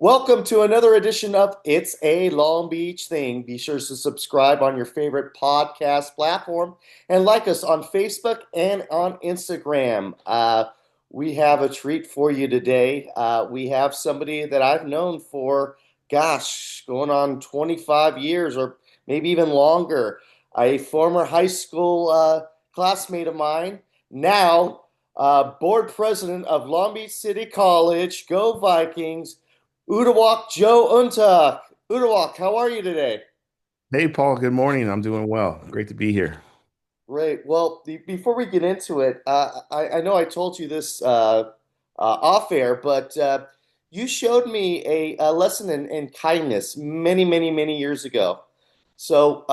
Welcome to another edition of It's a Long Beach Thing. Be sure to subscribe on your favorite podcast platform and like us on Facebook and on Instagram. We have a treat for you today. We have somebody that I've known for, gosh, going on 25 years or maybe even longer. A former high school classmate of mine, now board president of Long Beach City College. Go Vikings! Uduak-Joe Ntuk. Uduak, how are you today? Hey, Paul, good morning. I'm doing well. Great to be here. Great. Well, before we get into it, I know I told you this off air, but you showed me a lesson in kindness many, many, many years ago. So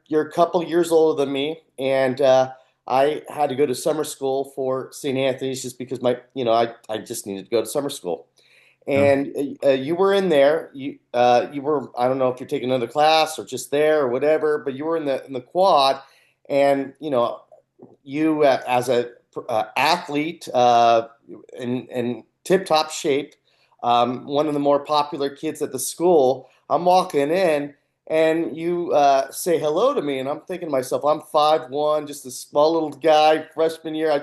you're a couple years older than me, and I had to go to summer school for St. Anthony's just because I just needed to go to summer school. No. And you were in there. You were, I don't know if you're taking another class or just there or whatever, but you were in the quad, and you as a athlete in tip top shape, one of the more popular kids at the school. I'm walking in. And you say hello to me, and I'm thinking to myself, I'm 5'1", just a small little guy, freshman year. I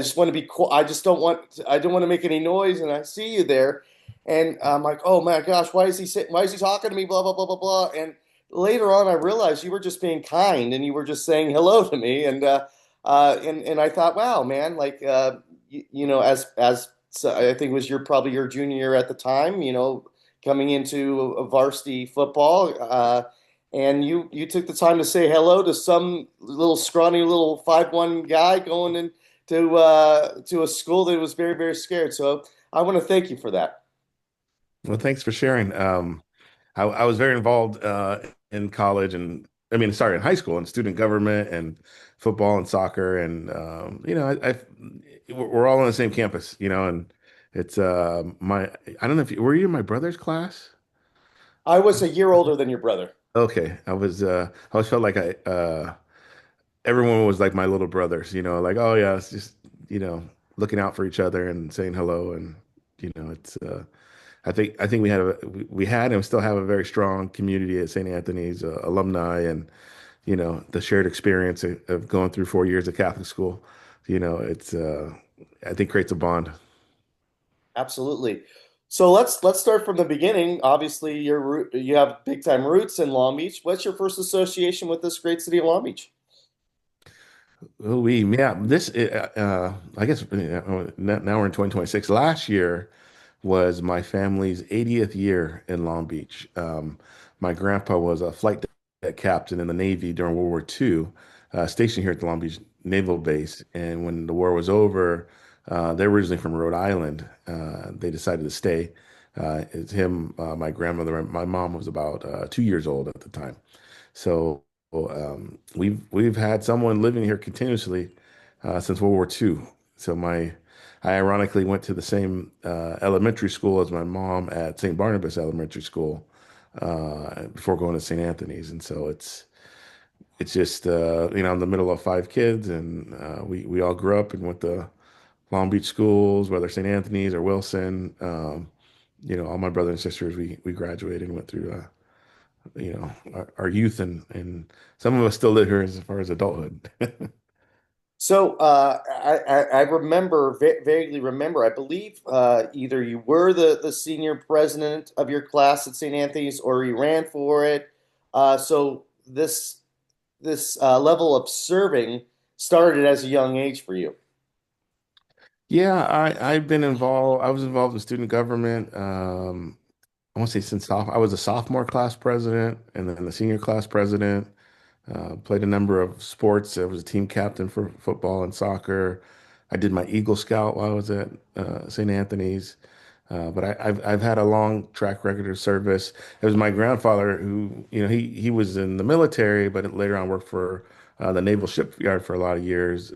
just want to be cool. I don't want to make any noise, and I see you there, and I'm like, oh my gosh, why is he talking to me? Blah blah blah blah blah. And later on, I realized you were just being kind, and you were just saying hello to me, and I thought, wow, man, like as so I think it was probably your junior year at the time, coming into a varsity football, and you took the time to say hello to some little scrawny little 5'1" guy going to a school that was very very scared. So I want to thank you for that. Well, thanks for sharing. I was very involved in college and sorry, in high school and student government and football and soccer and we're all on the same campus, and it's I don't know if were you in my brother's class? I was a year older than your brother. Okay, I always felt like everyone was like my little brothers, like, oh yeah, it's just, you know, looking out for each other and saying hello. And, it's, I think we had and still have a very strong community at St. Anthony's, alumni, and, the shared experience of going through 4 years of Catholic school, it's, I think creates a bond. Absolutely. So let's start from the beginning. Obviously, you have big time roots in Long Beach. What's your first association with this great city of Long Beach? Oh, yeah, I guess now we're in 2026. Last year was my family's 80th year in Long Beach. My grandpa was a flight deck captain in the Navy during World War II, stationed here at the Long Beach Naval Base. And when the war was over, they're originally from Rhode Island. They decided to stay. It's him, my grandmother, and my mom was about 2 years old at the time. So we've had someone living here continuously since World War II. So I ironically went to the same elementary school as my mom at St. Barnabas Elementary School before going to St. Anthony's, and so it's just I'm the middle of five kids, and we all grew up and went to Long Beach schools, whether St. Anthony's or Wilson. All my brothers and sisters, we graduated and went through our youth, and some of us still live here as far as adulthood. So I remember vaguely remember. I believe either you were the senior president of your class at St. Anthony's or you ran for it. So this level of serving started as a young age for you. Yeah, I've been involved. I was involved in student government. I want to say I was a sophomore class president and then the senior class president. Played a number of sports. I was a team captain for football and soccer. I did my Eagle Scout while I was at St. Anthony's. But I've had a long track record of service. It was my grandfather who, he was in the military, but later on worked for the Naval Shipyard for a lot of years.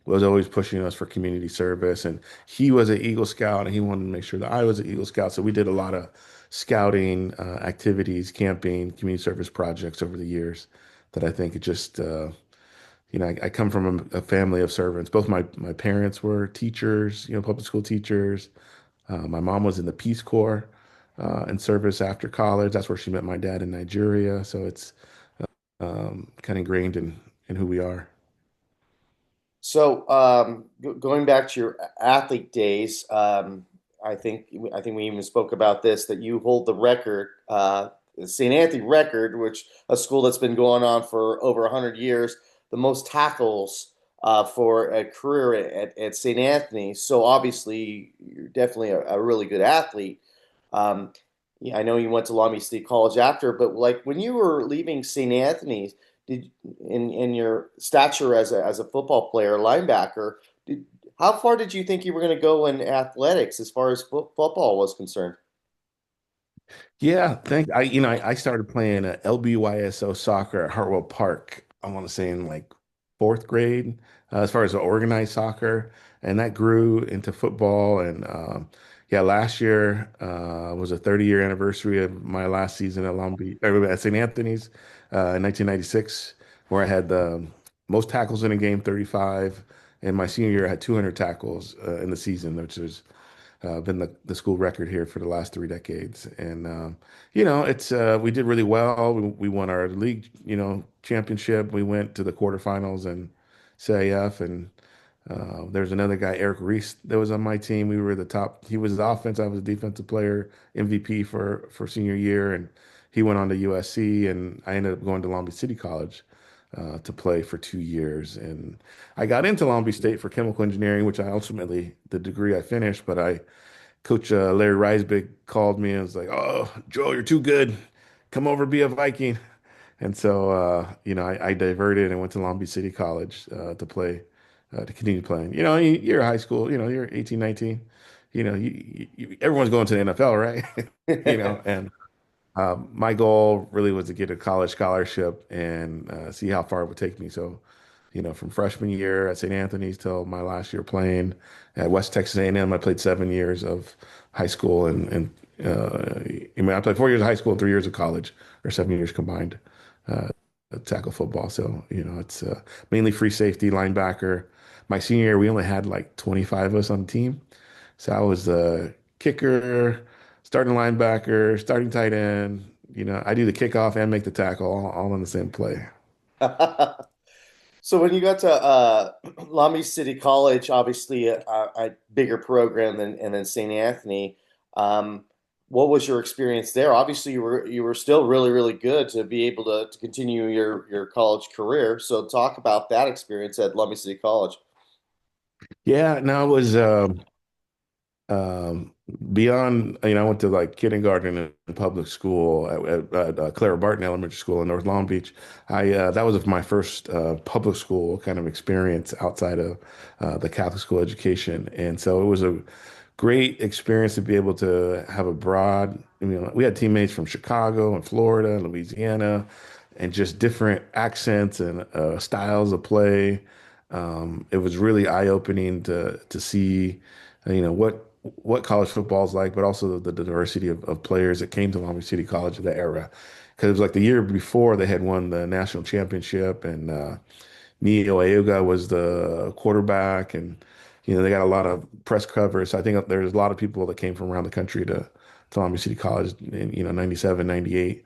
Was always pushing us for community service, and he was an Eagle Scout, and he wanted to make sure that I was an Eagle Scout. So we did a lot of scouting activities, camping, community service projects over the years. That I think it just, I come from a family of servants. Both my parents were teachers, public school teachers. My mom was in the Peace Corps in service after college. That's where she met my dad in Nigeria. So it's kind of ingrained in who we are. So, going back to your athlete days, I think we even spoke about this that you hold the record, the St. Anthony record, which a school that's been going on for over 100 years, the most tackles for a career at St. Anthony. So obviously, you're definitely a really good athlete. Um, yeah, I know you went to Long Beach State College after, but like when you were leaving St. Anthony's, did in your stature as a football player, linebacker, did how far did you think you were going to go in athletics as far as football was concerned? Yeah, I started playing LBYSO soccer at Hartwell Park. I want to say in like fourth grade, as far as the organized soccer, and that grew into football. And yeah, last year was a 30-year anniversary of my last season at Long Beach, at St. Anthony's in 1996, where I had the most tackles in a game, 35, and my senior year I had 200 tackles in the season, which is been the school record here for the last 3 decades. And it's we did really well. We won our league, championship. We went to the quarterfinals and CIF, and there's another guy, Eric Reese, that was on my team. We were the top. He was the offense. I was the defensive player, MVP for senior year, and he went on to USC, and I ended up going to Long Beach City College. To play for 2 years. And I got into Long Beach State for chemical engineering, which I ultimately, the degree I finished, but Coach Larry Reisbig called me and was like, "Oh, Joel, you're too good. Come over, be a Viking." And so, I diverted and went to Long Beach City College to continue playing. You're high school, you're 18, 19. Everyone's going to the NFL, right? And my goal really was to get a college scholarship and see how far it would take me. So, from freshman year at St. Anthony's till my last year playing at West Texas A&M, I played 7 years of high school I played 4 years of high school and 3 years of college, or 7 years combined, uh, tackle football. So, it's mainly free safety, linebacker. My senior year, we only had like 25 of us on the team. So I was the kicker, starting linebacker, starting tight end. I do the kickoff and make the tackle all in the same play. So when you got to Long Beach City College, obviously a bigger program than St. Anthony, um, what was your experience there? Obviously, you were still really good to be able to continue your college career. So talk about that experience at Long Beach City College. Yeah, no, it was um, beyond. I went to like kindergarten in public school at Clara Barton Elementary School in North Long Beach. I That was my first public school kind of experience outside of the Catholic school education, and so it was a great experience to be able to have a broad. We had teammates from Chicago and Florida and Louisiana, and just different accents and styles of play. It was really eye-opening to see, what college football is like, but also the diversity of players that came to Long Beach City College of that era. Because it was like the year before they had won the national championship, and Neo Ayuga was the quarterback, and they got a lot of press coverage. So I think there's a lot of people that came from around the country to Long Beach City College in 97, 98.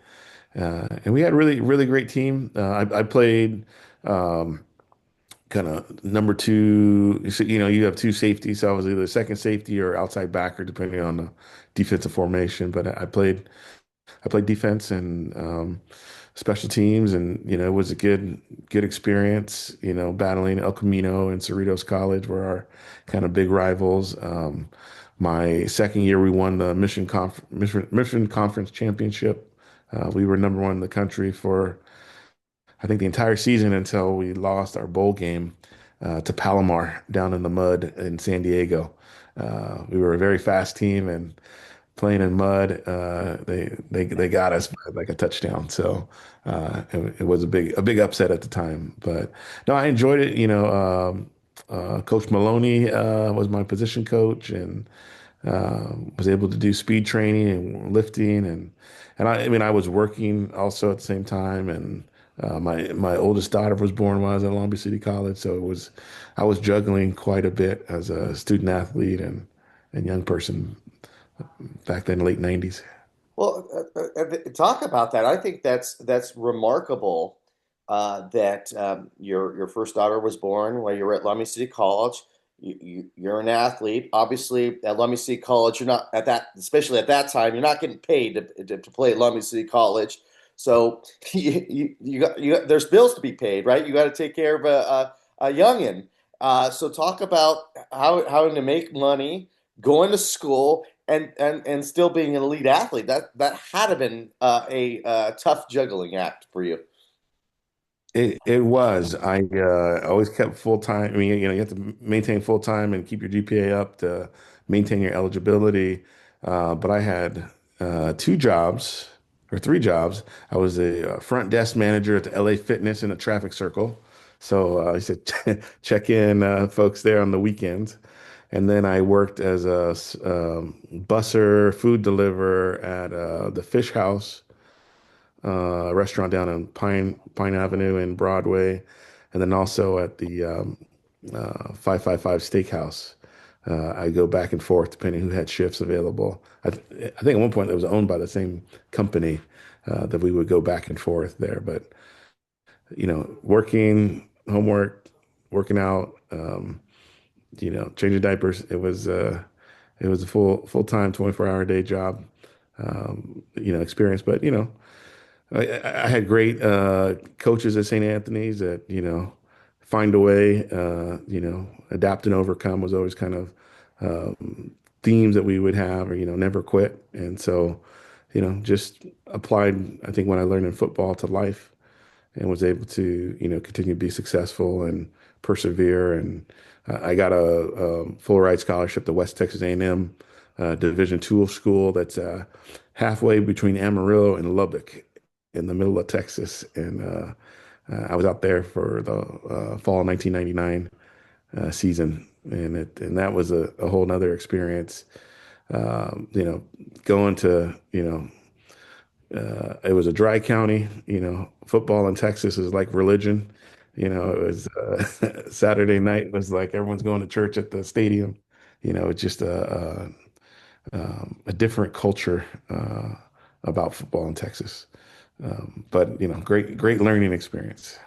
And we had a really great team. I played kind of number two. So, you have two safeties. So I was either second safety or outside backer, depending on the defensive formation. But I played defense and special teams, and it was a good experience. Battling El Camino and Cerritos College were our kind of big rivals. My second year, we won the Mission Conference Championship. We were number one in the country for, I think, the entire season until we lost our bowl game to Palomar down in the mud in San Diego. We were a very fast team, and playing in mud, they got us by like a touchdown. So it was a big upset at the time. But no, I enjoyed it. Coach Maloney was my position coach, and was able to do speed training and lifting, and I was working also at the same time, and my oldest daughter was born when I was at Long Beach City College, so I was juggling quite a bit as a student athlete and young person. back then, late 90s. Well, talk about that. I think that's remarkable that your first daughter was born while you were at Lummi City College. You're an athlete. Obviously, at Lummi City College, you're not at that, especially at that time, you're not getting paid to play at Lummi City College. So there's bills to be paid, right? You got to take care of a youngin. So talk about how to make money, going to school and still being an elite athlete. That had to have been a tough juggling act for you. It was. I always kept full time. I mean, you have to maintain full time and keep your GPA up to maintain your eligibility. But I had two jobs or three jobs. I was a front desk manager at the LA Fitness in a traffic circle. So I used to check in folks there on the weekends. And then I worked as a busser, food deliverer at the Fish House restaurant down on Pine Avenue and Broadway, and then also at the 555 Steakhouse. I go back and forth depending who had shifts available. I think at one point it was owned by the same company that we would go back and forth there. But working, homework, working out, changing diapers. It was a full-time 24-hour day job, experience. But I had great coaches at St. Anthony's that, find a way, adapt and overcome was always kind of themes that we would have, or, never quit. And so, just applied, I think, what I learned in football to life and was able to, continue to be successful and persevere. And I got a full ride scholarship to West Texas A&M Division II school that's halfway between Amarillo and Lubbock in the middle of Texas. And I was out there for the fall 1999 season. And that was a whole nother experience. Going to, it was a dry county. Football in Texas is like religion. It was Saturday night was like everyone's going to church at the stadium. It's just a different culture about football in Texas. But great learning experience.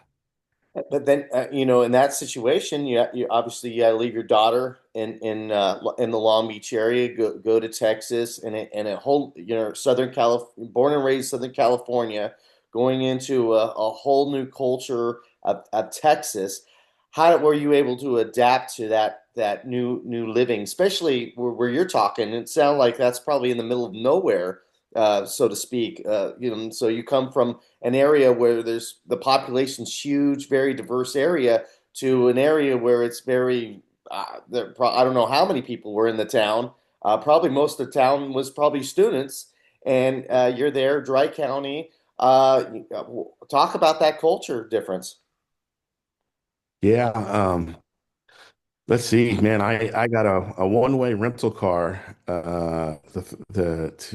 But then, in that situation, you obviously you got to leave your daughter in the Long Beach area, go to Texas, and a whole Southern California, born and raised Southern California, going into a whole new culture of Texas. How were you able to adapt to that new living, especially where you're talking? It sounds like that's probably in the middle of nowhere, so to speak. So you come from an area where there's the population's huge, very diverse area to an area where it's very I don't know how many people were in the town. Probably most of the town was probably students, and you're there, Dry County. Talk about that culture difference. Yeah. Let's see, man. I got a one-way rental car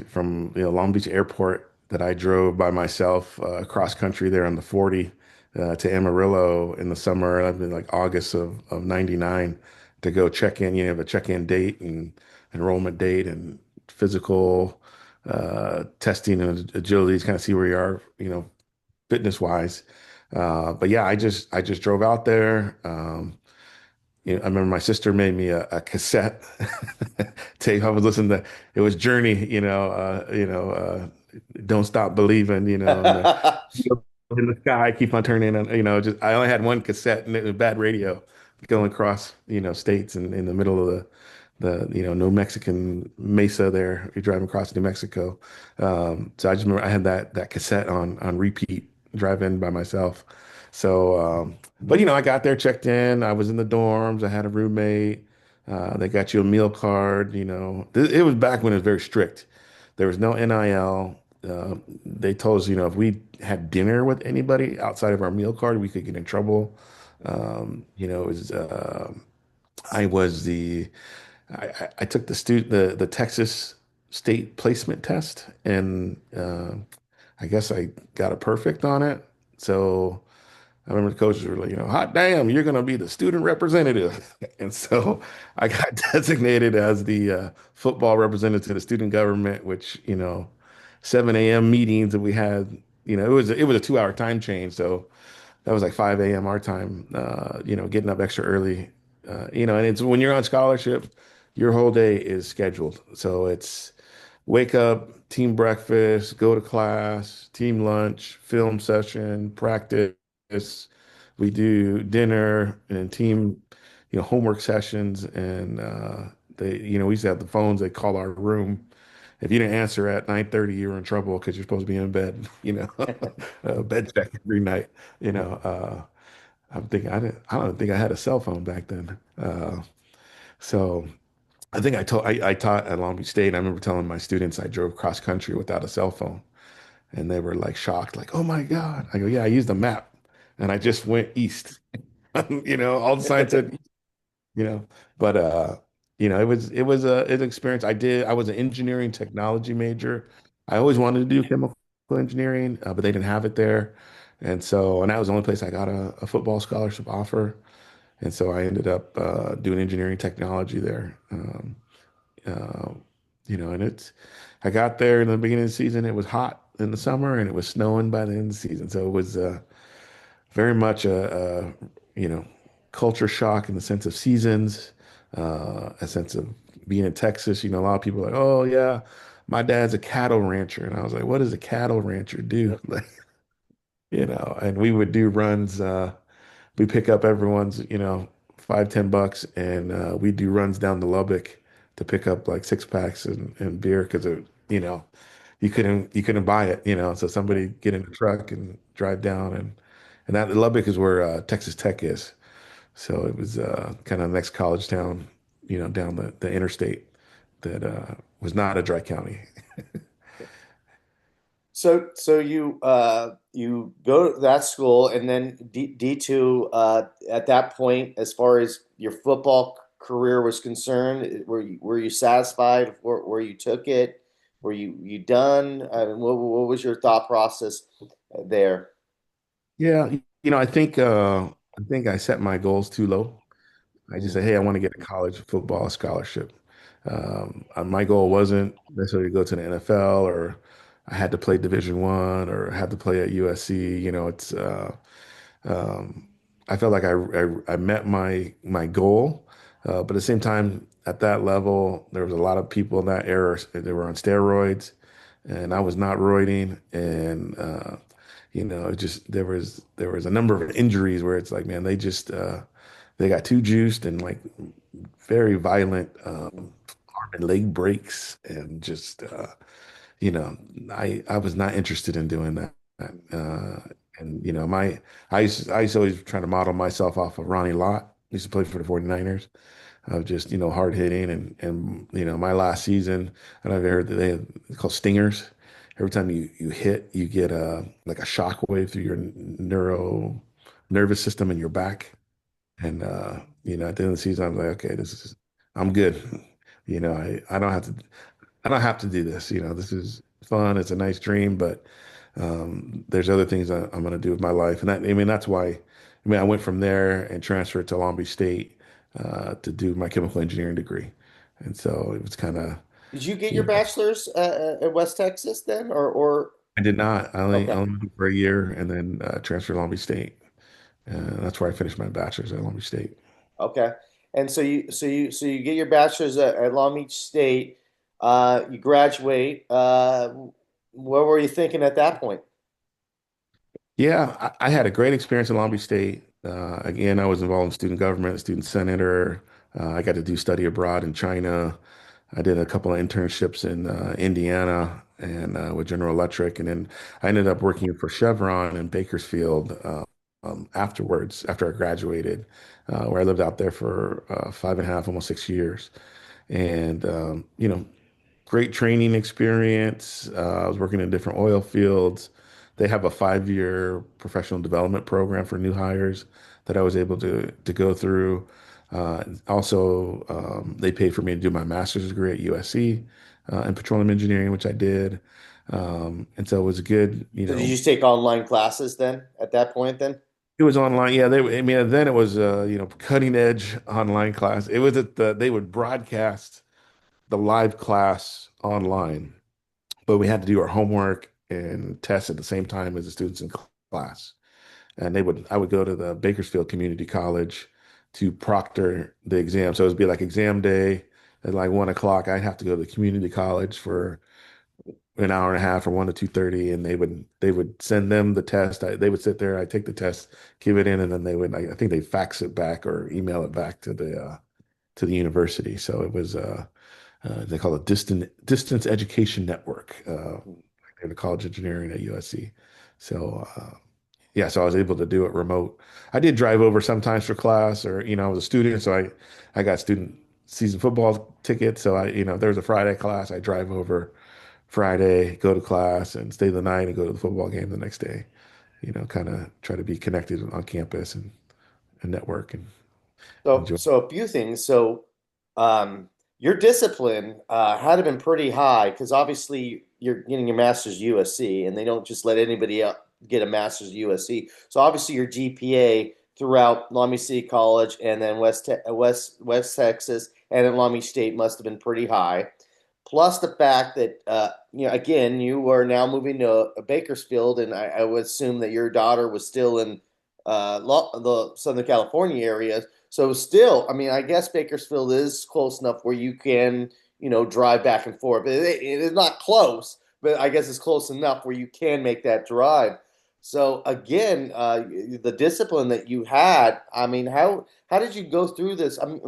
from Long Beach Airport that I drove by myself across country there on the 40 to Amarillo in the summer. I've been like August of 99 to go check in. You have a check-in date and enrollment date and physical testing and agility to kind of see where you are, fitness wise. But yeah, I just drove out there. I remember my sister made me a cassette tape. I was listening to it was Journey, Don't Stop Believing, and the in the sky keep on turning, and just I only had one cassette and it was bad radio going across, states and in the middle of the New Mexican Mesa there. You're driving across New Mexico. So I just remember I had that cassette on repeat driving by myself. So, but I got there, checked in. I was in the dorms. I had a roommate. They got you a meal card. It was back when it was very strict. There was no NIL. They told us, if we had dinner with anybody outside of our meal card, we could get in trouble. It was I was the I took the Texas state placement test, and I guess I got a perfect on it. So I remember the coaches were like, hot damn, you're going to be the student representative. And so I got designated as the football representative to the student government, which, 7 a.m. meetings that we had, it was a 2 hour time change. So that was like 5 a.m. our time, getting up extra early. And it's when you're on scholarship, your whole day is scheduled. So it's wake up, team breakfast, go to class, team lunch, film session, practice. We do dinner and team, homework sessions. And we used to have the phones. They call our room. If you didn't answer at 9:30, you were in trouble because you're supposed to be in bed, bed check every night. You know, I'm thinking I don't think I had a cell phone back then. So I think I taught at Long Beach State. And I remember telling my students I drove cross country without a cell phone, and they were like shocked, like, "Oh my God!" I go, "Yeah, I used a map, and I just went east." All the signs said, you know, but it was an experience. I was an engineering technology major. I always wanted to do chemical engineering, but they didn't have it there, and that was the only place I got a football scholarship offer. And so I ended up doing engineering technology there. Uh, and I got there in the beginning of the season. It was hot in the summer and it was snowing by the end of the season. So it was very much a culture shock in the sense of seasons, a sense of being in Texas. A lot of people are like, oh, yeah, my dad's a cattle rancher. And I was like, what does a cattle rancher do? Like, and we would do runs. We pick up everyone's, 5, $10, and we do runs down to Lubbock to pick up like 6 packs and beer because you couldn't buy it, So somebody get in the truck and drive down and that Lubbock is where Texas Tech is. So it was kind of the next college town, down the interstate that was not a dry county. So you go to that school, and then D2 at that point, as far as your football career was concerned, were you satisfied where you took it? Were you done? I mean, what was your thought process there? Yeah, I think I set my goals too low. I just Mhm. said, hey, I want to get a college football scholarship. My goal wasn't necessarily to go to the NFL or I had to play Division 1 or had to play at USC. It's um, I felt like I met my goal, but at the same time, at that level, there was a lot of people in that era that were on steroids, and I was not roiding, and it just there was a number of injuries where it's like, man, they got too juiced and like very violent arm and leg breaks and just you know I was not interested in doing that. Uh, and my I used to always try to model myself off of Ronnie Lott. He used to play for the 49ers of just hard hitting and my last season. I don't know if you heard that they have it's called stingers. Every time you hit, you get like a shock wave through your nervous system in your back. And at the end of the season, I'm like, okay, I'm good. I don't have to do this. This is fun. It's a nice dream, but there's other things I'm going to do with my life. And that's why, I went from there and transferred to Long Beach State to do my chemical engineering degree. And so it was kind of, Did you get you your know, bachelor's at West Texas then, or I did not. I okay, only went for a year and then transferred to Long Beach State. That's where I finished my bachelor's at Long Beach State. okay. And so you get your bachelor's at Long Beach State. You graduate. What were you thinking at that point? Yeah, I had a great experience at Long Beach State. Again, I was involved in student government, student senator. I got to do study abroad in China. I did a couple of internships in Indiana and with General Electric, and then I ended up working for Chevron in Bakersfield afterwards, after I graduated, where I lived out there for 5.5, almost 6 years. And great training experience. I was working in different oil fields. They have a 5-year professional development program for new hires that I was able to go through. Also, they paid for me to do my master's degree at USC in petroleum engineering, which I did. And so it was good, So did you take online classes then at that point then? It was online. Yeah, I mean, then it was cutting edge online class. It was they would broadcast the live class online, but we had to do our homework and tests at the same time as the students in class. And I would go to the Bakersfield Community College to proctor the exam. So it would be like exam day at like 1 o'clock. I'd have to go to the community college for an hour and a half or 1 to 2:30, and they would send them the test. They would sit there, I take the test, give it in, and then I think they fax it back or email it back to the university. So it was they call it distance education network. They're the college engineering at USC. So yeah, so I was able to do it remote. I did drive over sometimes for class, or I was a student, so I got student season football tickets. So if there was a Friday class, I drive over Friday, go to class, and stay the night and go to the football game the next day. Kind of try to be connected on campus and network and So, enjoy. so a few things. So, your discipline had to been pretty high because obviously you're getting your master's USC, and they don't just let anybody get a master's USC. So, obviously your GPA throughout Long Beach City College and then West Texas and at Long Beach State must have been pretty high. Plus the fact that again, you are now moving to Bakersfield, and I would assume that your daughter was still in the Southern California area. So still, I mean, I guess Bakersfield is close enough where you can, drive back and forth. It is not close, but I guess it's close enough where you can make that drive. So again, the discipline that you had, I mean, how did you go through this? I mean,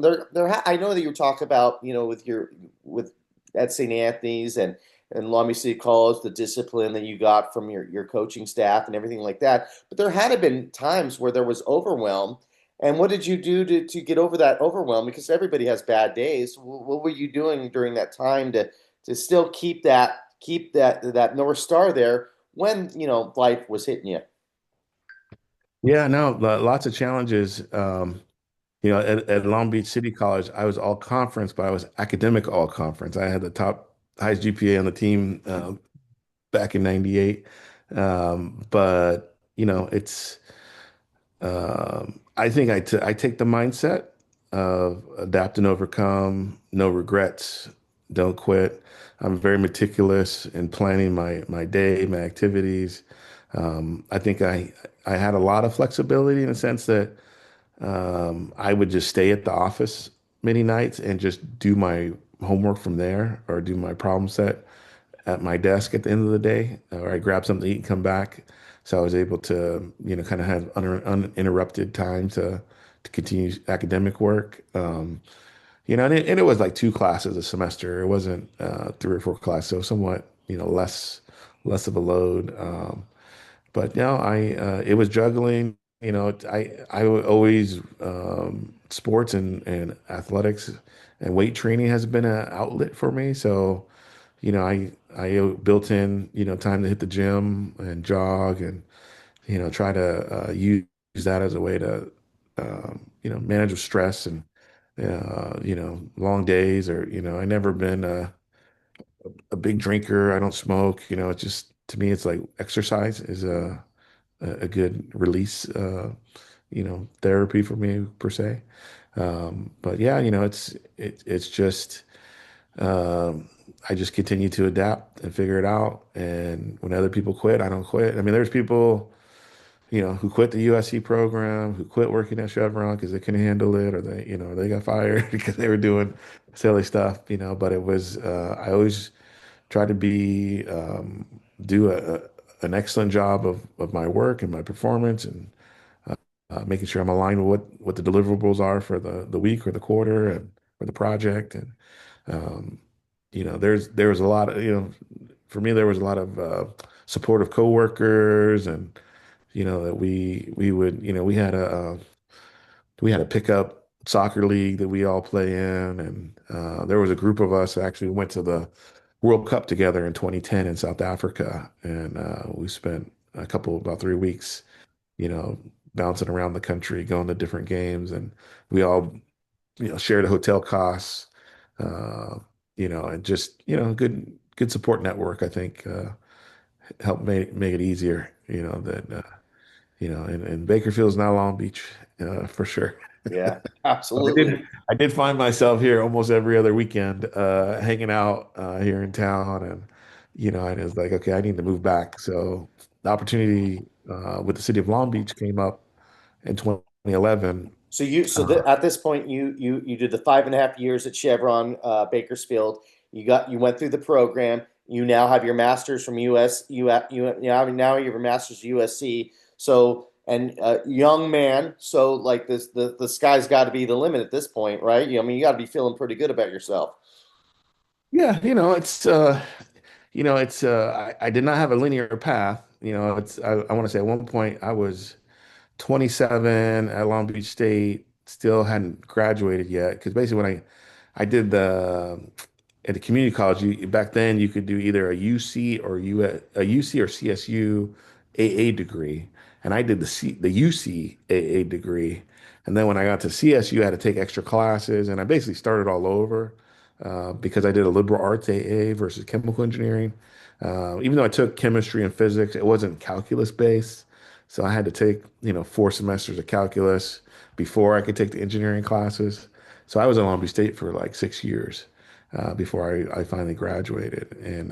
I know that you talk about, with at St. Anthony's and Long Beach City College, the discipline that you got from your coaching staff and everything like that. But there had to have been times where there was overwhelm. And what did you do to get over that overwhelm? Because everybody has bad days. What were you doing during that time to still keep that North Star there when life was hitting you? Yeah, no, lots of challenges. At Long Beach City College, I was all conference, but I was academic all conference. I had the top highest GPA on the team back in '98. But I think I take the mindset of adapt and overcome, no regrets, don't quit. I'm very meticulous in planning my day, my activities. I think I had a lot of flexibility in the sense that I would just stay at the office many nights and just do my homework from there or do my problem set at my desk at the end of the day, or I grab something to eat and come back. So I was able to, kind of have uninterrupted time to continue academic work. And it was like two classes a semester. It wasn't 3 or 4 classes, so somewhat, less of a load. But no, I it was juggling. I always sports and athletics and weight training has been an outlet for me. So I built in time to hit the gym and jog and try to use that as a way to manage with stress and long days or I never been a big drinker. I don't smoke. It's just to me it's like exercise is a good release therapy for me per se. But yeah, it's just I just continue to adapt and figure it out. And when other people quit, I don't quit. I mean, there's people, who quit the USC program, who quit working at Chevron because they couldn't handle it, or they got fired because they were doing silly stuff, But it was, I always try to do an excellent job of my work and my performance and making sure I'm aligned with what the deliverables are for the week or the quarter and for the project. And um, there was a lot of for me there was a lot of supportive coworkers and that we would we had a pickup soccer league that we all play in, and there was a group of us that actually went to the World Cup together in 2010 in South Africa, and we spent about 3 weeks, you know, bouncing around the country, going to different games, and we all shared hotel costs, uh, and just good support network. I think helped make it easier, that. and Bakerfield's not Long Beach, for sure. Yeah, But I absolutely. did I did find myself here almost every other weekend, hanging out here in town, and I was like, okay, I need to move back. So the opportunity with the city of Long Beach came up in 2011. At this point you did the 5.5 years at Chevron Bakersfield. You went through the program. You now have your master's from US. Now you have your master's at USC. So and young man. So like this, the sky's got to be the limit at this point, right? I mean, you got to be feeling pretty good about yourself. Yeah, I did not have a linear path. I want to say at one point I was 27 at Long Beach State, still hadn't graduated yet. Because basically, when I did at the community college, back then you could do either a UC or a UC or CSU AA degree, and I did the UC AA degree. And then when I got to CSU, I had to take extra classes, and I basically started all over because I did a liberal arts AA versus chemical engineering. Even though I took chemistry and physics, it wasn't calculus based. So I had to take, 4 semesters of calculus before I could take the engineering classes. So I was at Long Beach State for like 6 years before I finally graduated. And,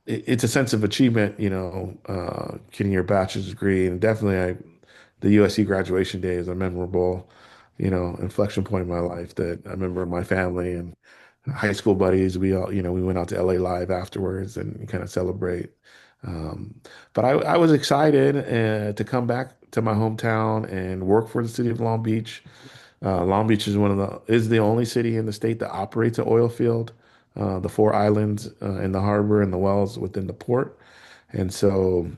it's a sense of achievement, getting your bachelor's degree. And definitely the USC graduation day is a memorable, inflection point in my life that I remember my family and high school buddies. We all, we went out to LA Live afterwards and kind of celebrate. Um, but I was excited to come back to my hometown and work for the city of Long Beach. Long Beach is the only city in the state that operates an oil field. The four islands in the harbor and the wells within the port, and so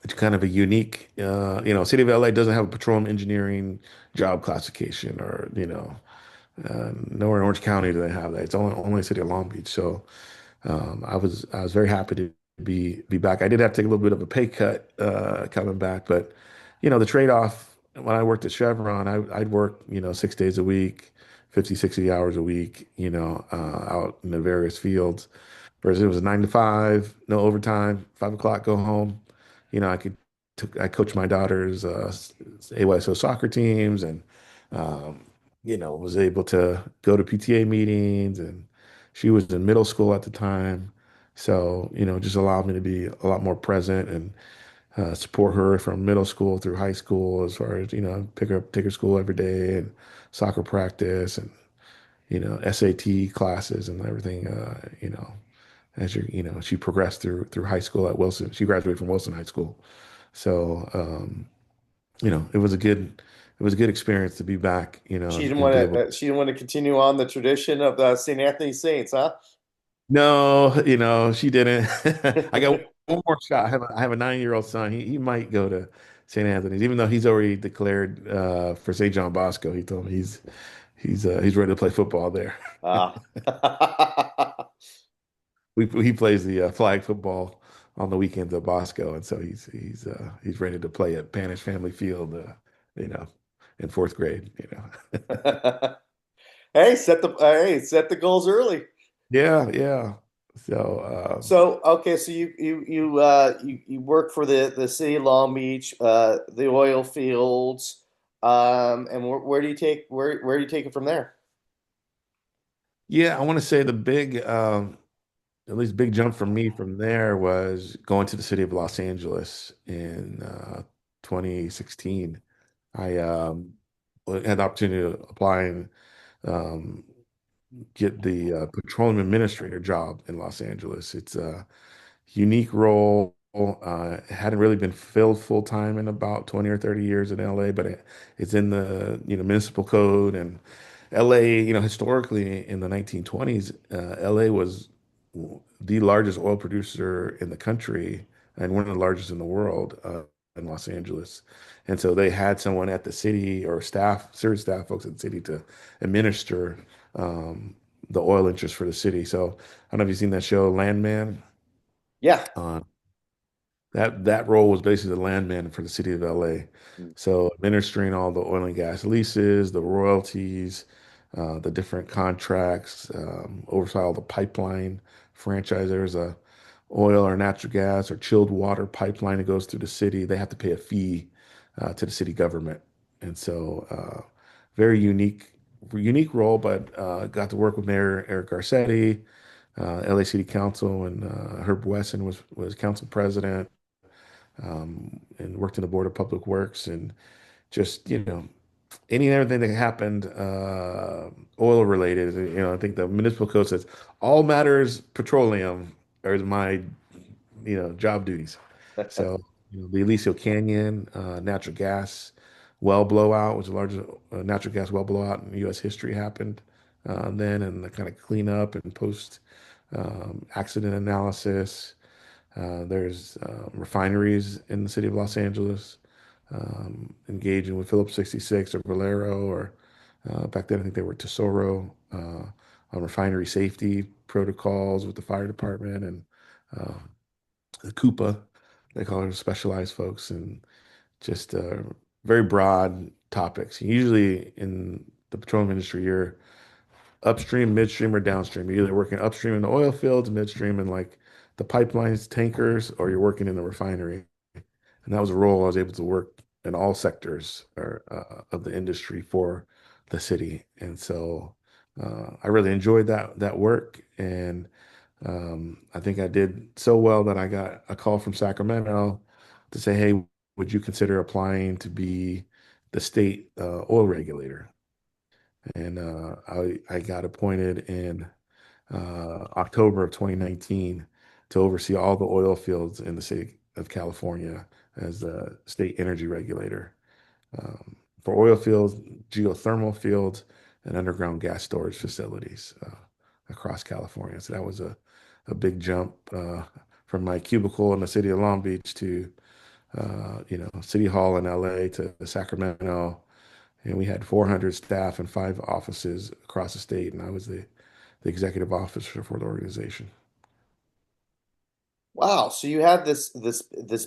it's kind of a unique. City of LA doesn't have a petroleum engineering job classification, or nowhere in Orange County do they have that. It's only city of Long Beach. So I was very happy to be back. I did have to take a little bit of a pay cut coming back, but the trade-off when I worked at Chevron, I'd work 6 days a week, 50, 60 hours a week, out in the various fields. Whereas it was 9 to 5, no overtime, 5 o'clock, go home. I I coached my daughter's AYSO soccer teams, and um, was able to go to PTA meetings, and she was in middle school at the time. So, just allowed me to be a lot more present and support her from middle school through high school, as far as, take her to school every day, and soccer practice, and, SAT classes and everything, as she progressed through high school at Wilson. She graduated from Wilson High School. So, it was a good experience to be back, and be able to. She didn't want to continue on the tradition of the St. Anthony Saints, huh? No, she didn't. I got one more shot. I have a 9-year-old son. He might go to St. Anthony's, even though he's already declared for St. John Bosco. He told me he's ready to play football there. Ah. He plays the flag football on the weekends at Bosco, and so he's ready to play at Panish Family Field, you know, in fourth grade. Set the goals early. Yeah, yeah. So So okay, so you work for the city of Long Beach, the oil fields, and where do you take it from there? yeah, I want to say the big, at least big jump for me from there was going to the city of Los Angeles in 2016. I had the opportunity to apply and um, get the petroleum administrator job in Los Angeles. It's a unique role. It hadn't really been filled full time in about 20 or 30 years in LA, but it's in the municipal code. And LA, historically in the 1920s, LA was the largest oil producer in the country and one of the largest in the world, in Los Angeles. And so they had someone at the city, or service staff folks at the city, to administer um, the oil interest for the city. So I don't know if you've seen that show, Landman. Yeah. Uh, that role was basically the landman for the city of LA. So administering all the oil and gas leases, the royalties, the different contracts, oversaw all the pipeline franchise. There was oil or natural gas or chilled water pipeline that goes through the city, they have to pay a fee to the city government. And so, very unique role, but got to work with Mayor Eric Garcetti, LA City Council, and Herb Wesson was council president, and worked in the Board of Public Works, and just, any and everything that happened oil related. I think the municipal code says all matters petroleum are my job duties. So, the Aliso Canyon natural gas well blowout was the largest natural gas well blowout in U.S. history happened then, and the kind of cleanup and post accident analysis. There's refineries in the city of Los Angeles, engaging with Phillips 66 or Valero, or back then I think they were Tesoro, on refinery safety protocols with the fire department, and uh, the Coupa, they call it specialized folks, and just very broad topics. Usually in the petroleum industry, you're upstream, midstream, or downstream. You're either working upstream in the oil fields, midstream in like the pipelines, tankers, or you're working in the refinery. And that was a role I was able to work in all sectors of the industry for the city. And so I really enjoyed that work. And I think I did so well that I got a call from Sacramento to say, "Hey, would you consider applying to be the state oil regulator?" And I got appointed in October of 2019 to oversee all the oil fields in the state of California as the state energy regulator, for oil fields, geothermal fields, and underground gas storage facilities across California. So that was a big jump from my cubicle in the city of Long Beach to City Hall in LA to Sacramento. And we had 400 staff and 5 offices across the state, and I was the executive officer for the organization. Wow. So you had this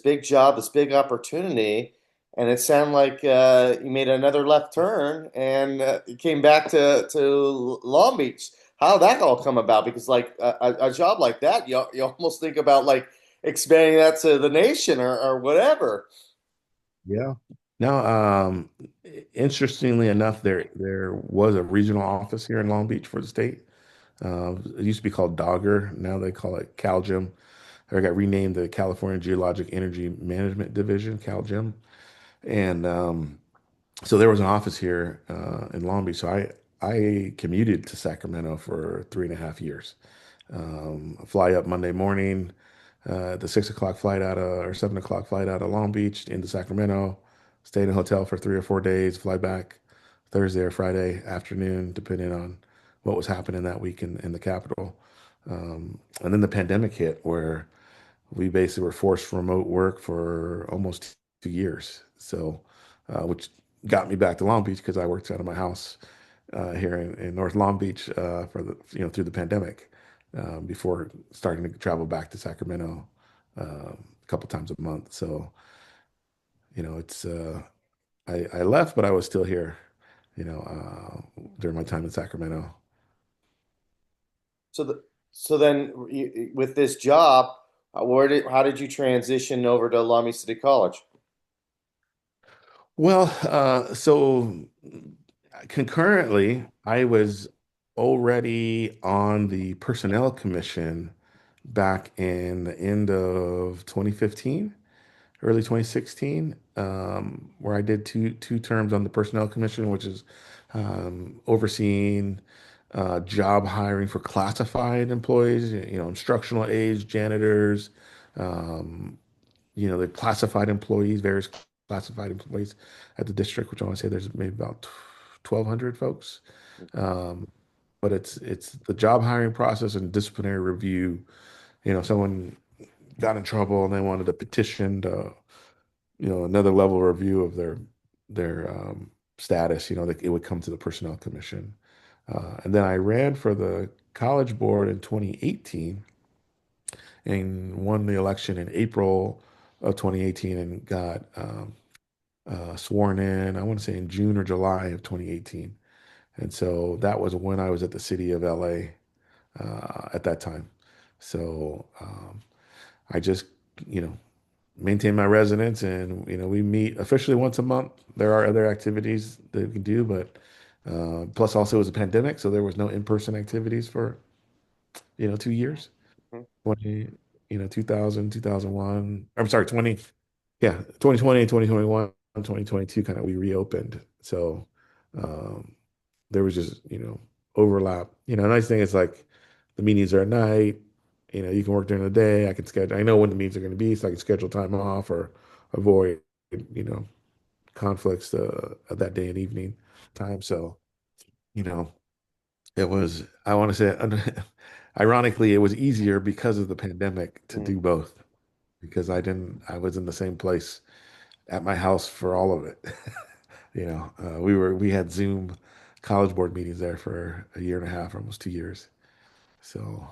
big job, this big opportunity, and it sounded like you made another left turn and you came back to Long Beach. How did that all come about? Because like a job like that, you almost think about like expanding that to the nation or whatever. Yeah. Now, interestingly enough, there was a regional office here in Long Beach for the state. It used to be called Dogger. Now they call it CalGEM. Or it got renamed the California Geologic Energy Management Division, CalGEM. And so there was an office here in Long Beach. So I commuted to Sacramento for 3.5 years. Fly up Monday morning, the 6 o'clock flight out of or 7 o'clock flight out of Long Beach into Sacramento, stay in a hotel for 3 or 4 days, fly back Thursday or Friday afternoon, depending on what was happening that week in the capital. And then the pandemic hit, where we basically were forced remote work for almost 2 years. So, which got me back to Long Beach because I worked out of my house here in North Long Beach for the through the pandemic, before starting to travel back to Sacramento a couple times a month. So it's I left, but I was still here. During my time in Sacramento. So so then with this job, how did you transition over to Long Beach City College? Well, so concurrently, I was already on the Personnel Commission back in the end of 2015, early 2016, where I did two terms on the Personnel Commission, which is overseeing job hiring for classified employees, instructional aides, janitors, um, the classified employees, various classified employees at the district, which I want to say there's maybe about 1,200 folks. Um, but it's the job hiring process and disciplinary review. Someone got in trouble and they wanted to petition to, another level of review of their status. That it would come to the Personnel Commission. And then I ran for the College Board in 2018 and won the election in April of 2018, and got sworn in, I want to say in June or July of 2018. And so that was when I was at the city of LA at that time. So, I just, you know, maintain my residence and, we meet officially once a month. There are other activities that we can do, but plus also it was a pandemic, so there was no in-person activities for, 2 years. Mhm. 20, 2000, 2001. I'm sorry, 20. Yeah, 2020, 2021, 2022 kind of we reopened. So um, there was just, overlap. The nice thing is like the meetings are at night. You can work during the day. I can schedule, I know when the meetings are going to be, so I can schedule time off or avoid, you know, conflicts of that day and evening time. So, you know, it was, I want to say, ironically, it was easier because of the pandemic to Mm. do both because I was in the same place at my house for all of it. We had Zoom college board meetings there for a year and a half, almost 2 years. So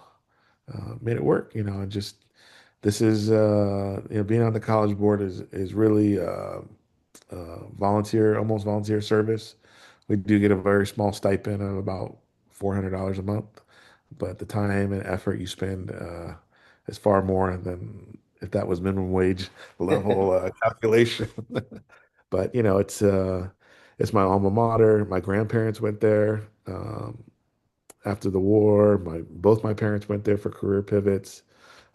made it work, and just this is being on the college board is really volunteer, almost volunteer service. We do get a very small stipend of about $400 a month, but the time and effort you spend is far more than if that was minimum wage level calculation. But it's my alma mater. My grandparents went there after the war. Both my parents went there for career pivots.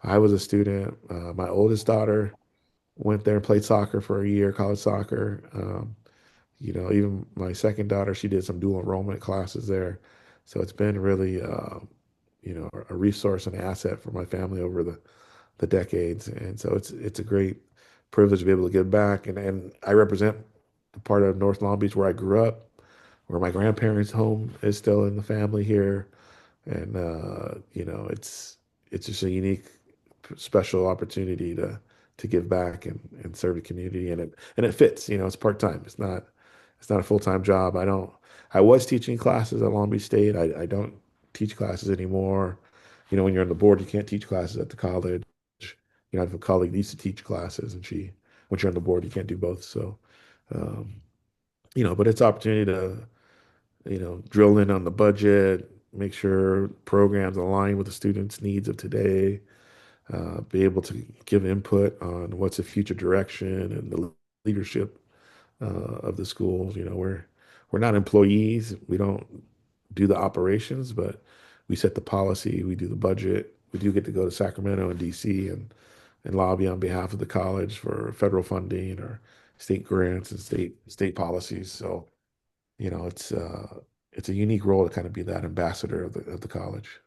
I was a student. My oldest daughter went there and played soccer for a year, college soccer. Even my second daughter, she did some dual enrollment classes there. So it's been really, a resource and asset for my family over the decades. And so it's a great privilege to be able to give back. And I represent the part of North Long Beach where I grew up, where my grandparents' home is still in the family here. And it's just a unique, special opportunity to give back and serve the community, and it fits. It's part time. It's not a full time job. I was teaching classes at Long Beach State. I don't teach classes anymore. When you're on the board, you can't teach classes at the college. I have a colleague that used to teach classes, and when you're on the board, you can't do both. So, um, but it's an opportunity to drill in on the budget, make sure programs align with the students' needs of today, be able to give input on what's the future direction and the leadership of the schools. We're not employees. We don't do the operations, but we set the policy. We do the budget. We do get to go to Sacramento and DC and lobby on behalf of the college for federal funding or state grants and state policies. So it's a unique role to kind of be that ambassador of the college.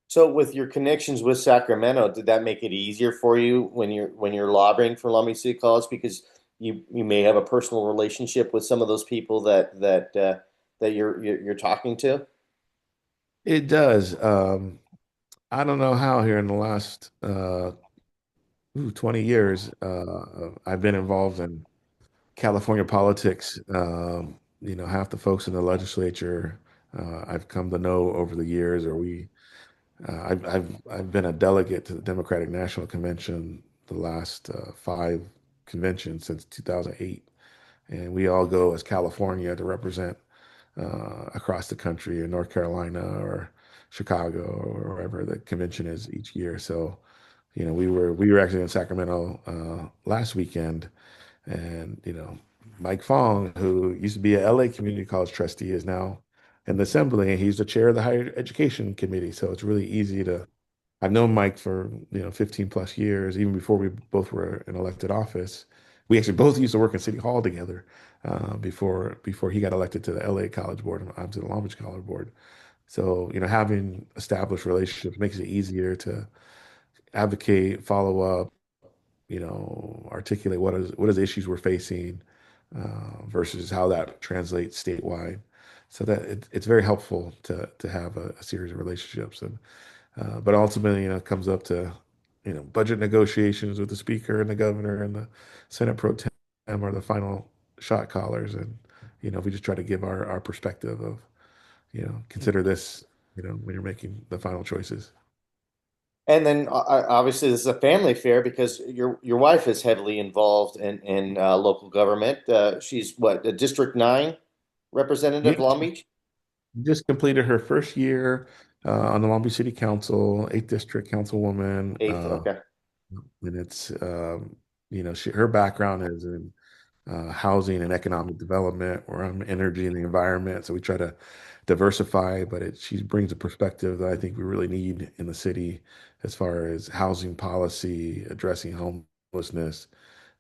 So with your connections with Sacramento, did that make it easier for you when you're lobbying for Long Beach City College because you may have a personal relationship with some of those people that you're talking to? It does. I don't know how here in the last 20 years I've been involved in California politics. Half the folks in the legislature I've come to know over the years, or I've been a delegate to the Democratic National Convention the last five conventions since 2008, and we all go as California to represent across the country in North Carolina or Chicago or wherever the convention is each year. So, we were actually in Sacramento last weekend, and Mike Fong, who used to be a LA Community College trustee, is now in the assembly, and he's the chair of the higher education committee. So it's really easy to. I've known Mike for 15 plus years, even before we both were in elected office. We actually both used to work in City Hall together before he got elected to the LA College Board and I'm to the Long Beach College Board. So having established relationships makes it easier to advocate, follow up, articulate what is the issues we're facing versus how that translates statewide. So that it's very helpful to have a series of relationships, and but ultimately, it comes up to budget negotiations with the speaker and the governor and the Senate pro tem are the final shot callers, and we just try to give our perspective of consider this when you're making the final choices. And then obviously this is a family affair because your wife is heavily involved in local government. She's what, a District 9 representative, Yeah, Long Beach? just completed her first year on the Long Beach City Council, 8th District Councilwoman. Eighth, okay. And it's her background is in housing and economic development, or I'm energy and the environment. So we try to diversify, but she brings a perspective that I think we really need in the city as far as housing policy, addressing homelessness,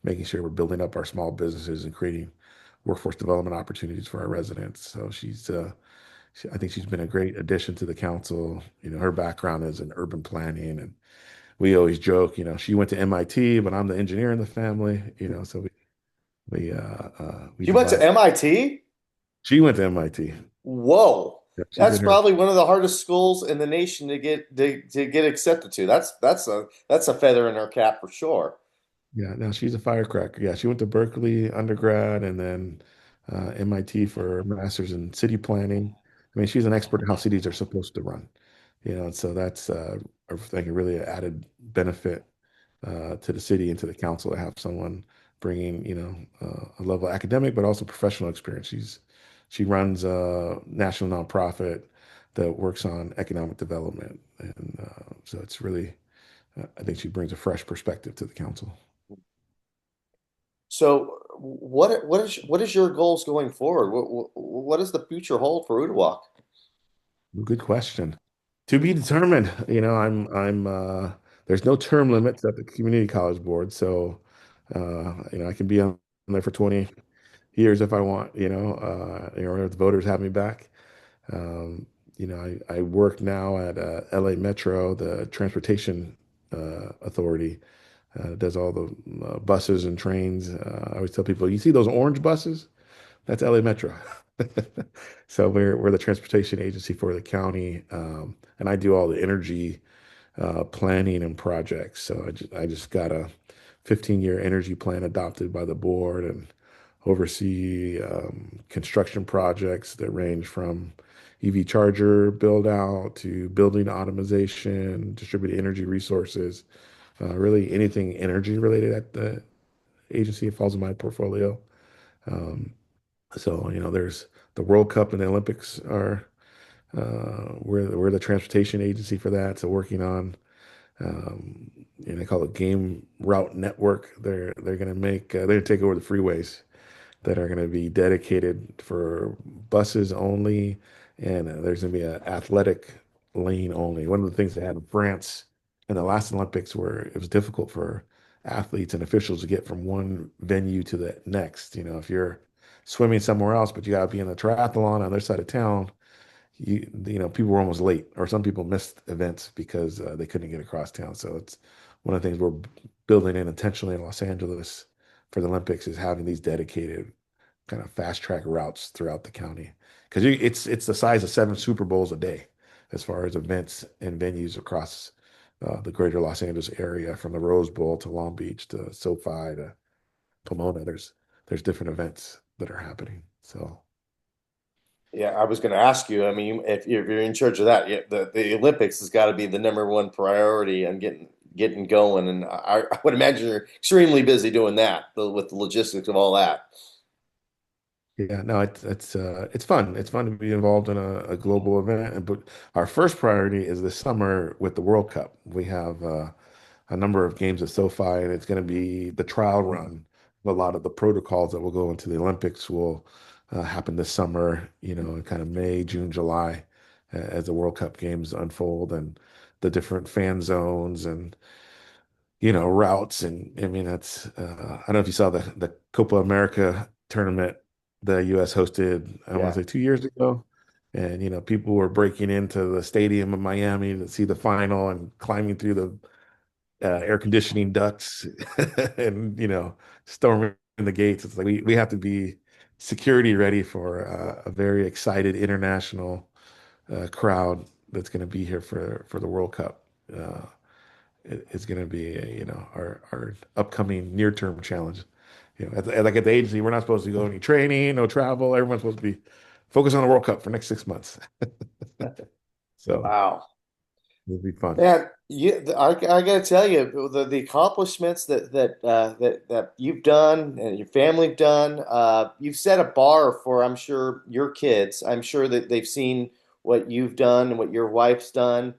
making sure we're building up our small businesses and creating workforce development opportunities for our residents. So I think she's been a great addition to the council. Her background is in urban planning, and we always joke, she went to MIT, but I'm the engineer in the family, so we You went to divide. MIT? She went to MIT. Whoa. Yeah, she That's did her. probably one of the hardest schools in the nation to get accepted to. That's a feather in her cap for sure. Yeah, no, she's a firecracker. Yeah, she went to Berkeley undergrad and then MIT for a master's in city planning. I mean, she's an expert in how cities are supposed to run. And so that's I think a really added benefit to the city and to the council to have someone bringing, a level of academic but also professional experience. She runs a national nonprofit that works on economic development, and so it's really I think she brings a fresh perspective to the council. So what is your goals going forward? What does the future hold for Uduak? Good question. To be determined. There's no term limits at the community college board, so I can be on there for 20 years if I want, if the voters have me back. I work now at LA Metro, the transportation authority. Does all the buses and trains. I always tell people, you see those orange buses? That's LA Metro. So we're the transportation agency for the county, and I do all the energy planning and projects. So I just got a 15-year energy plan adopted by the board and oversee construction projects that range from EV charger build out to building optimization, distributed energy resources, really anything energy related at the agency. It falls in my portfolio. Um, so there's the World Cup and the Olympics are we're the transportation agency for that. So working on they call it game route network. They're going to they're going to take over the freeways that are going to be dedicated for buses only, and there's going to be an athletic lane only. One of the things they had in France in the last Olympics where it was difficult for athletes and officials to get from one venue to the next. If you're swimming somewhere else, but you got to be in a triathlon on the other side of town, people were almost late, or some people missed events because they couldn't get across town. So it's one of the things we're building in intentionally in Los Angeles for the Olympics is having these dedicated kind of fast track routes throughout the county because it's the size of 7 Super Bowls a day as far as events and venues across the greater Los Angeles area, from the Rose Bowl to Long Beach to SoFi to Pomona. There's different events that are happening. So Yeah, I was going to ask you. I mean, if you're in charge of that, yeah, the Olympics has got to be the number one priority and getting going. And I would imagine you're extremely busy doing that with the logistics of all that. yeah, no, it's fun. It's fun to be involved in a global event. But our first priority is this summer with the World Cup. We have a number of games at SoFi, and it's going to be the trial run. A lot of the protocols that will go into the Olympics will happen this summer, in kind of May, June, July, as the World Cup games unfold and the different fan zones and routes. And I mean, I don't know if you saw the Copa America tournament the US hosted, I want Yeah. to say 2 years ago. And, people were breaking into the stadium in Miami to see the final and climbing through the air conditioning ducts and, storming the gates. It's like we have to be security ready for a very excited international crowd that's going to be here for the World Cup. Uh, is going to be our upcoming near term challenge. Like at the agency, we're not supposed to go any training, no travel. Everyone's supposed to be focused on the World Cup for next 6 months. So Wow. it'll be fun. Man, I got to tell you, the accomplishments that you've done and your family have done, you've set a bar for, I'm sure, your kids. I'm sure that they've seen what you've done and what your wife's done.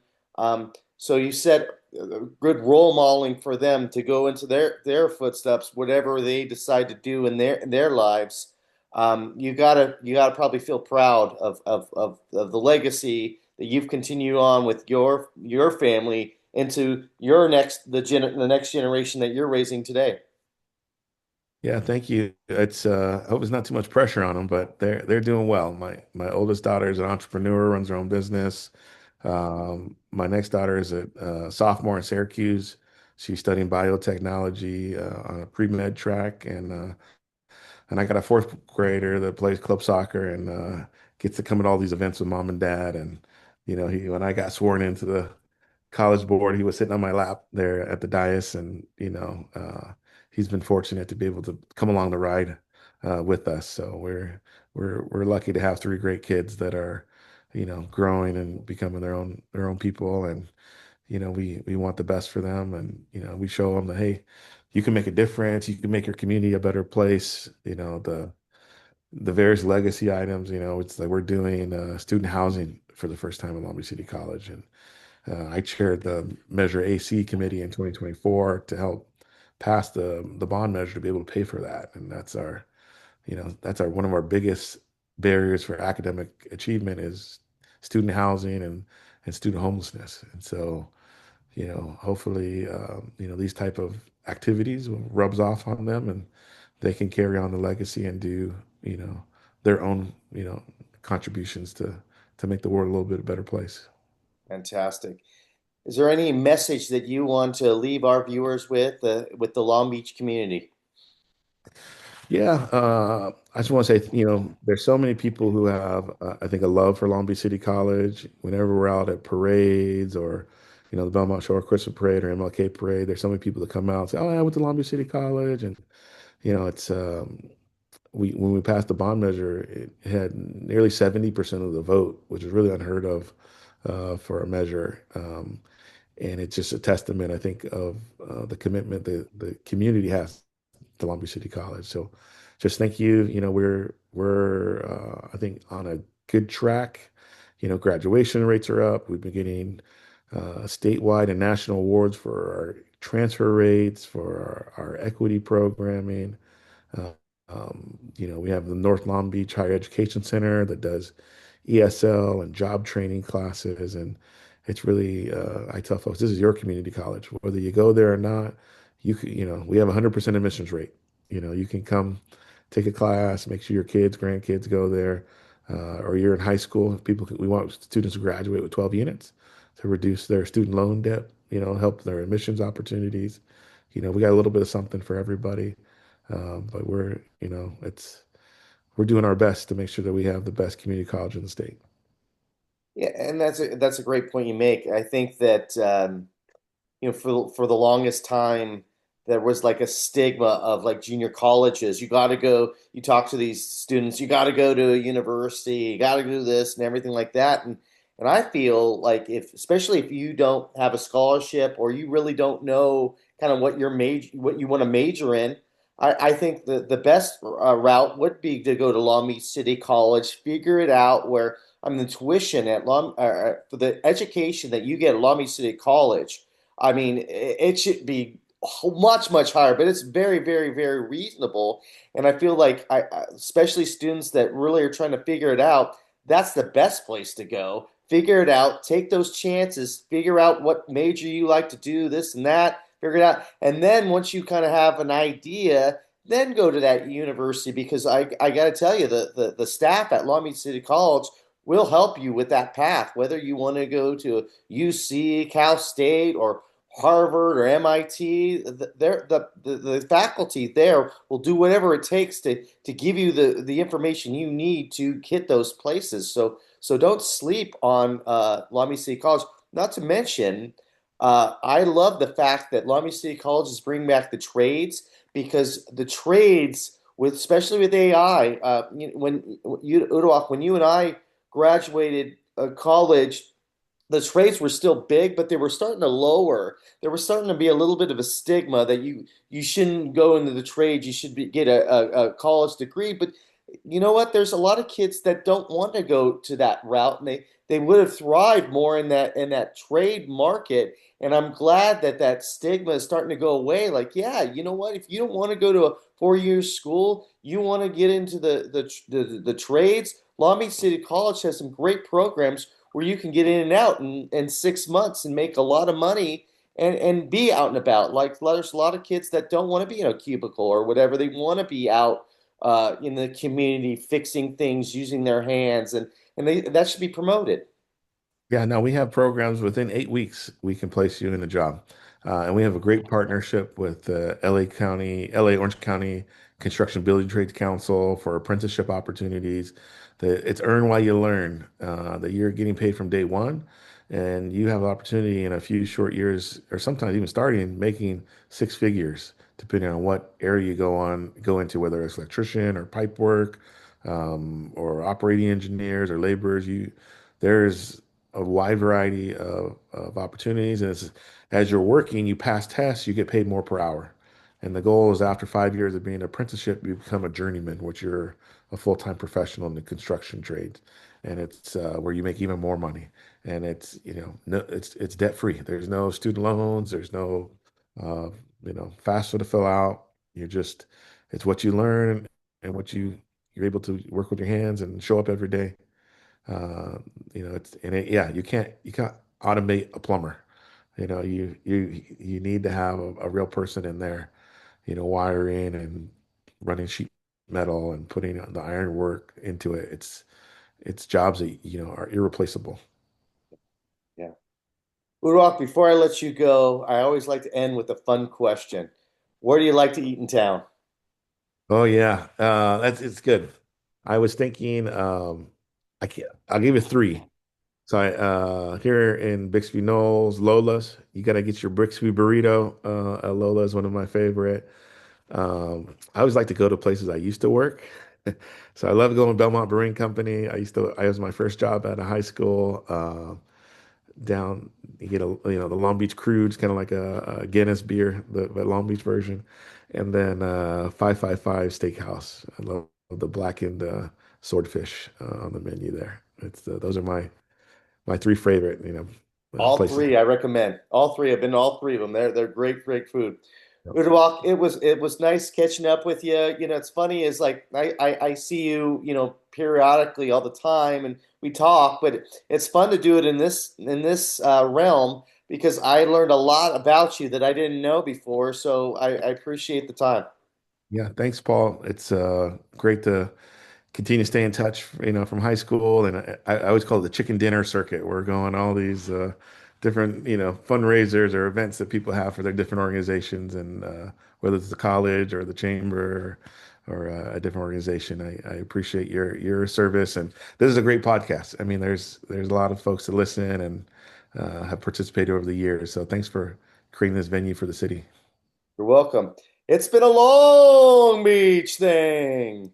So you set a good role modeling for them to go into their footsteps, whatever they decide to do in their lives. You gotta probably feel proud of the legacy that you've continued on with your family into the next generation that you're raising today. Yeah, thank you. I hope it's not too much pressure on them, but they're doing well. My oldest daughter is an entrepreneur, runs her own business. My next daughter is a sophomore in Syracuse. She's studying biotechnology on a pre-med track, and I got a fourth grader that plays club soccer and gets to come at all these events with mom and dad. And he when I got sworn into the college board, he was sitting on my lap there at the dais, and he's been fortunate to be able to come along the ride with us. So we're lucky to have three great kids that are, growing and becoming their own people, and we want the best for them, and we show them that, hey, you can make a difference, you can make your community a better place. The various legacy items, it's like we're doing student housing for the first time at Long Beach City College, and I chaired the Measure AC committee in 2024 to help pass the bond measure to be able to pay for that. And that's our one of our biggest barriers for academic achievement is student housing and student homelessness. And so, hopefully, these type of activities rubs off on them, and they can carry on the legacy and do, their own, contributions to make the world a little bit better place. Fantastic. Is there any message that you want to leave our viewers with the Long Beach community? Yeah, I just want to say, there's so many people who have, I think, a love for Long Beach City College. Whenever we're out at parades or, the Belmont Shore Christmas Parade or MLK Parade, there's so many people that come out and say, "Oh, I went to Long Beach City College," and it's we when we passed the bond measure, it had nearly 70% of the vote, which is really unheard of for a measure. And it's just a testament, I think, of the commitment that the community has to Long Beach City College. So just thank you. We're I think on a good track. Graduation rates are up. We've been getting statewide and national awards for our transfer rates, for our equity programming. Uh, we have the North Long Beach Higher Education Center that does ESL and job training classes. And it's really, I tell folks, this is your community college. Whether you go there or not, we have 100% admissions rate. You can come take a class, make sure your kids, grandkids go there, or you're in high school. We want students to graduate with 12 units to reduce their student loan debt, help their admissions opportunities. We got a little bit of something for everybody. But we're doing our best to make sure that we have the best community college in the state. Yeah, and that's a great point you make. I think that for the longest time there was like a stigma of like junior colleges. You got to go. You talk to these students. You got to go to a university. You got to do this and everything like that. And I feel like especially if you don't have a scholarship or you really don't know kind of what you want to major in, I think the best route would be to go to Long Beach City College, figure it out where the tuition at for the education that you get at Long Beach City College. I mean, it should be much, much higher, but it's very, very, very reasonable. And I feel like especially students that really are trying to figure it out, that's the best place to go. Figure it out, take those chances, figure out what major you like to do, this and that, figure it out. And then once you kind of have an idea, then go to that university because I got to tell you, the staff at Long Beach City College will help you with that path, whether you want to go to UC, Cal State, or Harvard or MIT. The faculty there will do whatever it takes to give you the information you need to hit those places. So don't sleep on Long Beach City College. Not to mention, I love the fact that Long Beach City College is bringing back the trades because the trades, especially with AI, when you and I graduated college, the trades were still big, but they were starting to lower. There was starting to be a little bit of a stigma that you shouldn't go into the trades. You should get a college degree. But you know what? There's a lot of kids that don't want to go to that route, and they would have thrived more in that trade market. And I'm glad that that stigma is starting to go away. Like, yeah, you know what? If you don't want to go to a 4 year school, you want to get into the trades. Long Beach City College has some great programs where you can get in and out in 6 months and make a lot of money and be out and about. Like there's a lot of kids that don't want to be in a cubicle or whatever. They want to be out in the community fixing things using their hands, and that should be promoted. Yeah, no, we have programs within 8 weeks we can place you in a job. And we have a great partnership with LA County, LA Orange County Construction Building Trades Council for apprenticeship opportunities. It's earn while you learn. That you're getting paid from day one, and you have opportunity in a few short years, or sometimes even starting making six figures, depending on what area you go into, whether it's electrician or pipe work, or operating engineers or laborers. There's a wide variety of opportunities. And as you're working, you pass tests, you get paid more per hour. And the goal is after 5 years of being an apprenticeship, you become a journeyman, which you're a full-time professional in the construction trades. And it's where you make even more money. And it's, no, it's debt-free. There's no student loans. There's no, uh, FAFSA to fill out. It's what you learn and you're able to work with your hands and show up every day. Uh, yeah, you can't automate a plumber. You need to have a real person in there, wiring and running sheet metal and putting the iron work into it. It's jobs that are irreplaceable. Yeah. Uduak, before I let you go, I always like to end with a fun question. Where do you like to eat in town? Oh yeah, it's good. I was thinking, I'll give you three. So here in Bixby Knolls, Lola's, you gotta get your Bixby burrito. Lola is one of my favorite. I always like to go to places I used to work. So I love going to Belmont Brewing Company. I was my first job at a high school. Down, you get the Long Beach Crude, kind of like a Guinness beer, the Long Beach version. And then 555 Steakhouse. I love the blackened swordfish on the menu there. Those are my three favorite, All places. three I recommend. All three. I've been to all three of them. They're great, great food. Yep. Uduak, it was nice catching up with you. You know, it's funny is like I see you, periodically all the time and we talk, but it's fun to do it in this realm because I learned a lot about you that I didn't know before. So I appreciate the time. Yeah, thanks, Paul. It's great to continue to stay in touch, from high school. And I always call it the chicken dinner circuit. We're going all these different, fundraisers or events that people have for their different organizations, and whether it's the college or the chamber or a different organization. I appreciate your service, and this is a great podcast. I mean, there's a lot of folks that listen and have participated over the years. So thanks for creating this venue for the city. You're welcome. It's been a Long Beach thing.